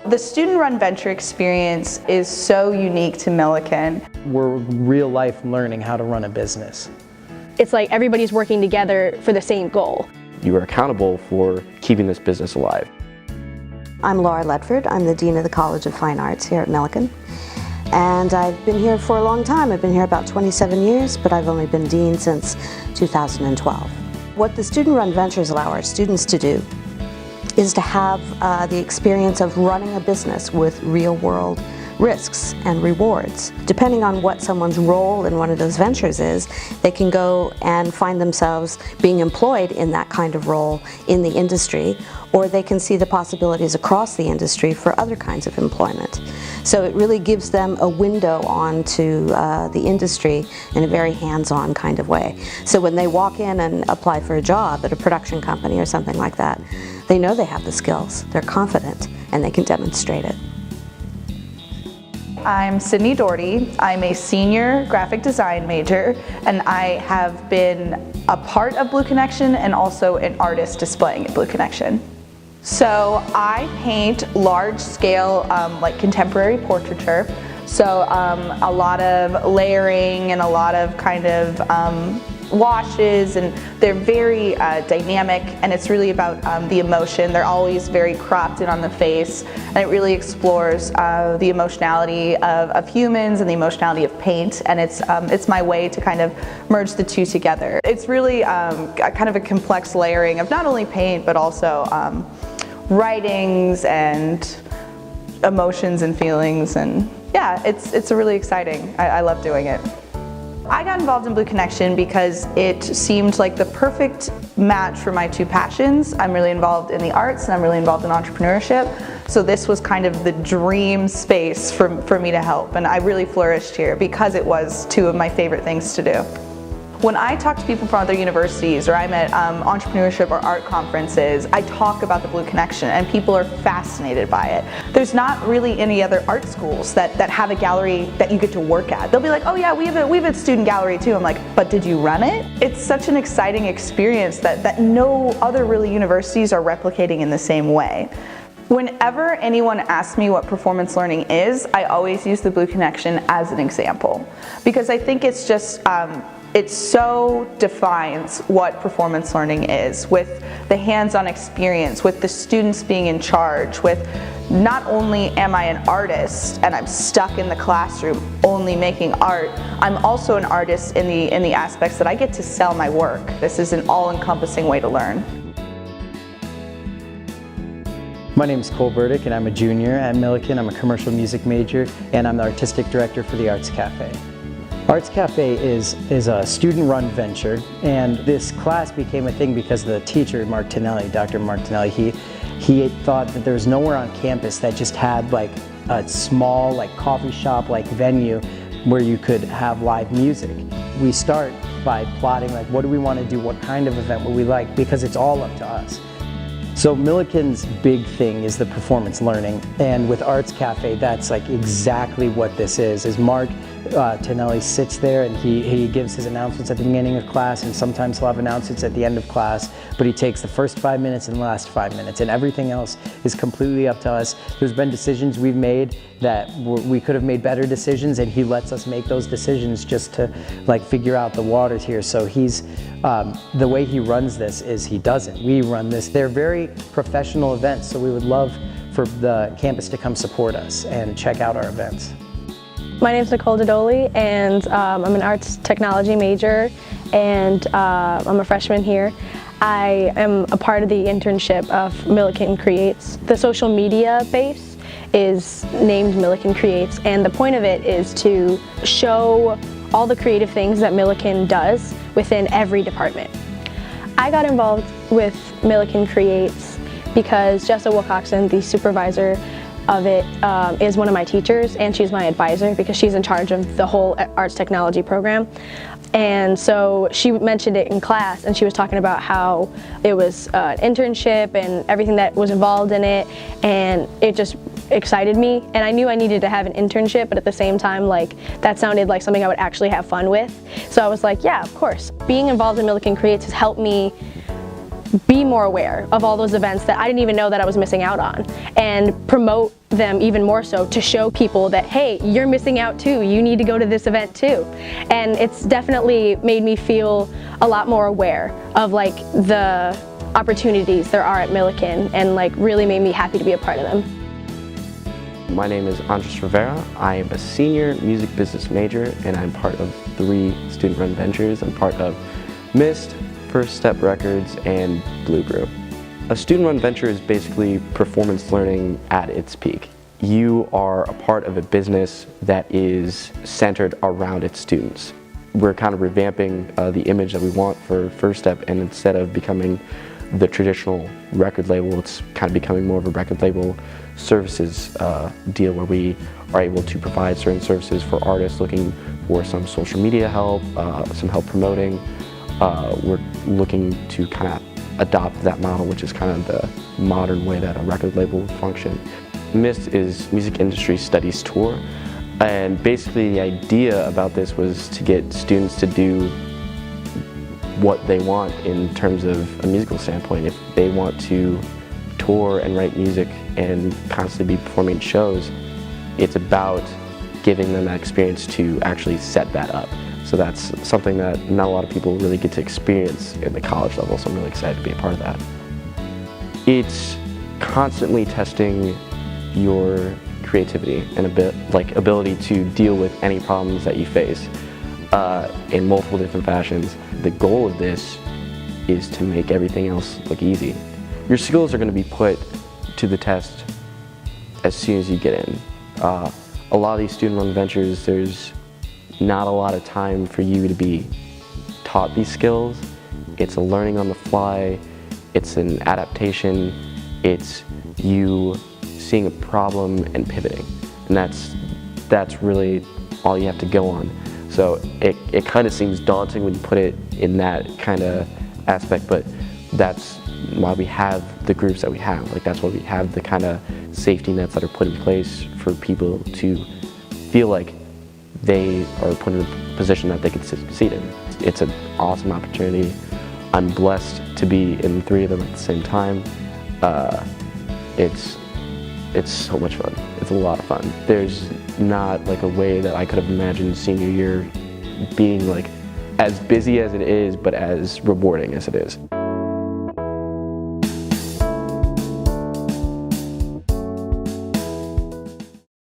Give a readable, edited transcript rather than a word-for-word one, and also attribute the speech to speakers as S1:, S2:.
S1: The student-run venture experience is so unique to Millikin.
S2: We're real life learning how to run a business.
S3: It's like everybody's working together for the same goal.
S4: You are accountable for keeping this business alive.
S5: I'm Laura Ledford. I'm the Dean of the College of Fine Arts here at Millikin. And I've been here for a long time. I've been here about 27 years, but I've only been Dean since 2012. What the student-run ventures allow our students to do is to have the experience of running a business with real-world risks and rewards. Depending on what someone's role in one of those ventures is, they can go and find themselves being employed in that kind of role in the industry, or they can see the possibilities across the industry for other kinds of employment. So it really gives them a window onto the industry in a very hands-on kind of way. So when they walk in and apply for a job at a production company or something like that, they know they have the skills, they're confident, and they can demonstrate it.
S1: I'm Sydney Doherty. I'm a senior graphic design major, and I have been a part of Blue Connection and also an artist displaying at Blue Connection. So I paint large-scale, like contemporary portraiture. So a lot of layering and a lot of kind of washes, and they're very dynamic, and it's really about the emotion. They're always very cropped in on the face, and it really explores the emotionality of humans and the emotionality of paint, and it's my way to kind of merge the two together. It's really kind of a complex layering of not only paint but also writings and emotions and feelings, and yeah, it's really exciting. I love doing it. I got involved in Blue Connection because it seemed like the perfect match for my two passions. I'm really involved in the arts and I'm really involved in entrepreneurship. So this was kind of the dream space for me to help, and I really flourished here because it was two of my favorite things to do. When I talk to people from other universities, or I'm at entrepreneurship or art conferences, I talk about the Blue Connection and people are fascinated by it. There's not really any other art schools that have a gallery that you get to work at. They'll be like, oh yeah, we have a student gallery too. I'm like, but did you run it? It's such an exciting experience that no other really universities are replicating in the same way. Whenever anyone asks me what performance learning is, I always use the Blue Connection as an example, because I think it's just it so defines what performance learning is, with the hands-on experience, with the students being in charge, with not only am I an artist and I'm stuck in the classroom only making art, I'm also an artist in the aspects that I get to sell my work. This is an all-encompassing way to learn.
S2: My name is Burdick and I'm a junior at Millikin. I'm a commercial music major and I'm the artistic director for the Arts Cafe. Arts Cafe is a student-run venture, and this class became a thing because the teacher, Dr. Martinelli, he thought that there was nowhere on campus that just had like a small like coffee shop like venue where you could have live music. We start by plotting like what do we want to do, what kind of event would we like, because it's all up to us. So Millikin's big thing is the performance learning, and with Arts Cafe, that's like exactly what this is Mark Tonelli sits there and he gives his announcements at the beginning of class, and sometimes he'll have announcements at the end of class, but he takes the first 5 minutes and the last 5 minutes, and everything else is completely up to us. There's been decisions we've made that we could have made better decisions, and he lets us make those decisions just to like figure out the waters here. So he's the way he runs this is he doesn't. We run this. They're very professional events, so we would love for the campus to come support us and check out our events.
S3: My name is Nicole DeDoli, and I'm an arts technology major, and I'm a freshman here. I am a part of the internship of Millikin Creates. The social media base is named Millikin Creates, and the point of it is to show all the creative things that Millikin does within every department. I got involved with Millikin Creates because Jessa Wilcoxon, the supervisor of it, is one of my teachers, and she's my advisor because she's in charge of the whole arts technology program. And so she mentioned it in class, and she was talking about how it was an internship and everything that was involved in it, and it just excited me. And I knew I needed to have an internship, but at the same time, like, that sounded like something I would actually have fun with. So I was like, yeah, of course. Being involved in Millikin Creates has helped me be more aware of all those events that I didn't even know that I was missing out on, and promote them even more so to show people that, hey, you're missing out too, you need to go to this event too. And it's definitely made me feel a lot more aware of like the opportunities there are at Millikin, and like really made me happy to be a part of them.
S4: My name is Rivera. I am a senior music business major, and I'm part of 3 student-run ventures. I'm part of MIST, First Step Records, and Blue Group. A student-run venture is basically performance learning at its peak. You are a part of a business that is centered around its students. We're kind of revamping the image that we want for First Step, and instead of becoming the traditional record label, it's kind of becoming more of a record label services deal, where we are able to provide certain services for artists looking for some social media help, some help promoting. We're looking to kind of adopt that model, which is kind of the modern way that a record label would function. MIST is Music Industry Studies Tour, and basically the idea about this was to get students to do what they want in terms of a musical standpoint. If they want to tour and write music and constantly be performing shows, it's about giving them that experience to actually set that up. So that's something that not a lot of people really get to experience in the college level, so I'm really excited to be a part of that. It's constantly testing your creativity and ability to deal with any problems that you face in multiple different fashions. The goal of this is to make everything else look easy. Your skills are going to be put to the test as soon as you get in. A lot of these student-run ventures, there's not a lot of time for you to be taught these skills. It's a learning on the fly, it's an adaptation, it's you seeing a problem and pivoting. And that's really all you have to go on. So it kind of seems daunting when you put it in that kind of aspect, but that's why we have the groups that we have. Like, that's why we have the kind of safety nets that are put in place for people to feel like they are put in a position that they can succeed in. It's an awesome opportunity. I'm blessed to be in 3 of them at the same time. It's so much fun. It's a lot of fun. There's not like a way that I could have imagined senior year being like as busy as it is, but as rewarding as it is.